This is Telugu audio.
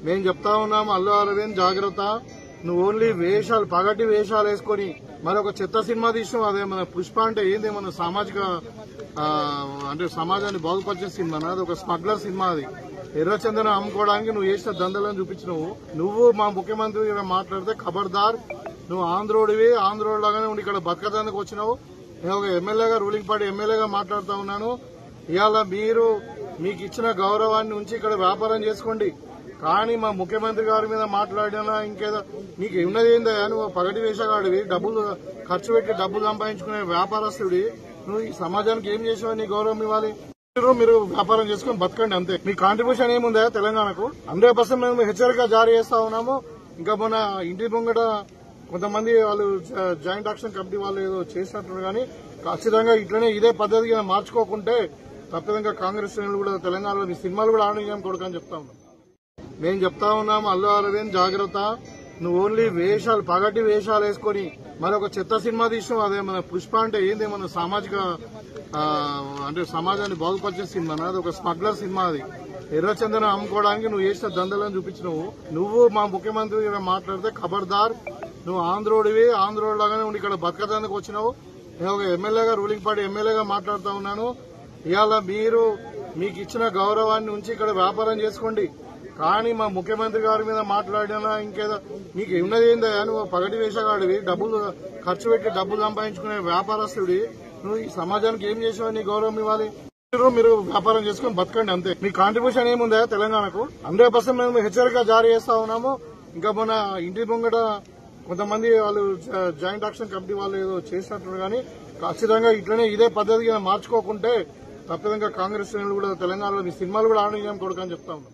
మేము చెప్తా ఉన్నాం అల్లు అరవింద్ జాగ్రత్త, నువ్వు ఓన్లీ వేషాలు పగటి వేషాలు వేసుకుని మరొక చెత్త సినిమా తీసినావు. అదేమన్నా పుష్ప అంటే ఏంది, మన సామాజిక అంటే సమాజాన్ని బాగుపరిచే సినిమా, అది ఒక స్మగ్లర్ సినిమా. అది ఎర్రచందనం అమ్ముకోవడానికి నువ్వు చేసిన దందలను చూపించినావు. నువ్వు మా ముఖ్యమంత్రి మాట్లాడితే ఖబర్దార్, నువ్వు ఆంధ్రోడివి, ఆంధ్రోడ్ లాగానే ఉండి ఇక్కడ బతకడానికి వచ్చినావు. నేను ఒక ఎమ్మెల్యేగా, రూలింగ్ పార్టీ ఎమ్మెల్యేగా మాట్లాడుతూ ఉన్నాను. ఇవాళ మీకు ఇచ్చిన గౌరవాన్ని ఉంచి ఇక్కడ వ్యాపారం చేసుకోండి. కానీ మా ముఖ్యమంత్రి గారి మీద మాట్లాడినా ఇంకేదో నీకు ఉన్నది ఏందా, నువ్వు పగటి వేషగాడివి, డబ్బులు ఖర్చు పెట్టి డబ్బులు సంపాదించుకునే వ్యాపారస్తుడి, నువ్వు ఈ సమాజానికి ఏం చేసావు, నీ గౌరవం ఇవ్వాలి. మీరు వ్యాపారం చేసుకుని బతకండి అంతే. మీ కాంట్రిబ్యూషన్ ఏముందా తెలంగాణకు? 100% మేము హెచ్చరిక జారీ చేస్తా ఉన్నాము. ఇంకా మొన్న ఇంటి ముంగట కొంతమంది వాళ్ళు జాయింట్ యాక్షన్ కమిటీ వాళ్ళు ఏదో చేసినట్టు, కానీ ఖచ్చితంగా ఇట్లనే ఇదే పద్ధతిగా మార్చుకోకుంటే తప్పదంగా కాంగ్రెస్ శ్రేణులు కూడా తెలంగాణలో మీ సినిమాలు కూడా ఆడనీయం కొడుకని చెప్తా ఉన్నాం. మేము చెప్తా ఉన్నాం అల్లు అరవింద్ జాగ్రత్త, నువ్వు ఓన్లీ వేషాలు పగటి వేషాలు వేసుకుని మరొక చెత్త సినిమా తీసినావు. అదేమన్నా పుష్ప అంటే ఏంది, మన సామాజిక అంటే సమాజాన్ని బాగుపరిచే సినిమా, అది ఒక స్మగ్లర్ సినిమా. అది ఎర్రచందనం అమ్ముకోవడానికి నువ్వు చేసిన దందలను చూపించినావు. నువ్వు మా ముఖ్యమంత్రి మాట్లాడితే ఖబర్దార్, నువ్వు ఆంధ్రోడివి, ఆంధ్రోడ్ లాగానే ఉండి ఇక్కడ బతకడానికి వచ్చినావు. నేను ఒక ఎమ్మెల్యేగా, రూలింగ్ పార్టీ ఎమ్మెల్యేగా మాట్లాడుతూ ఉన్నాను. ఇవాళ మీకు ఇచ్చిన గౌరవాన్ని ఉంచి ఇక్కడ వ్యాపారం చేసుకోండి. కానీ మా ముఖ్యమంత్రి గారి మీద మాట్లాడినా ఇంకేదో నీకు ఉన్నది ఏందా, నువ్వు పగటి వేషగాడివి, డబ్బులు ఖర్చు పెట్టి డబ్బులు సంపాదించుకునే వ్యాపారస్తుడి, నువ్వు ఈ సమాజానికి ఏం చేసావు, నీ గౌరవం ఇవ్వాలి. మీరు వ్యాపారం చేసుకుని బతకండి అంతే. మీ కాంట్రిబ్యూషన్ ఏముందా తెలంగాణకు? 100% మేము హెచ్చరిక జారీ చేస్తా ఉన్నాము. ఇంకా మొన్న ఇంటి ముంగట కొంతమంది వాళ్ళు జాయింట్ యాక్షన్ కమిటీ వాళ్ళు ఏదో చేసినట్టు, కానీ ఖచ్చితంగా ఇట్లనే ఇదే పద్ధతిగా మార్చుకోకుంటే తప్పదంగా కాంగ్రెస్ శ్రేణులు కూడా తెలంగాణలో మీ సినిమాలు కూడా ఆడనీయం కొడుకని చెప్తా ఉన్నాం.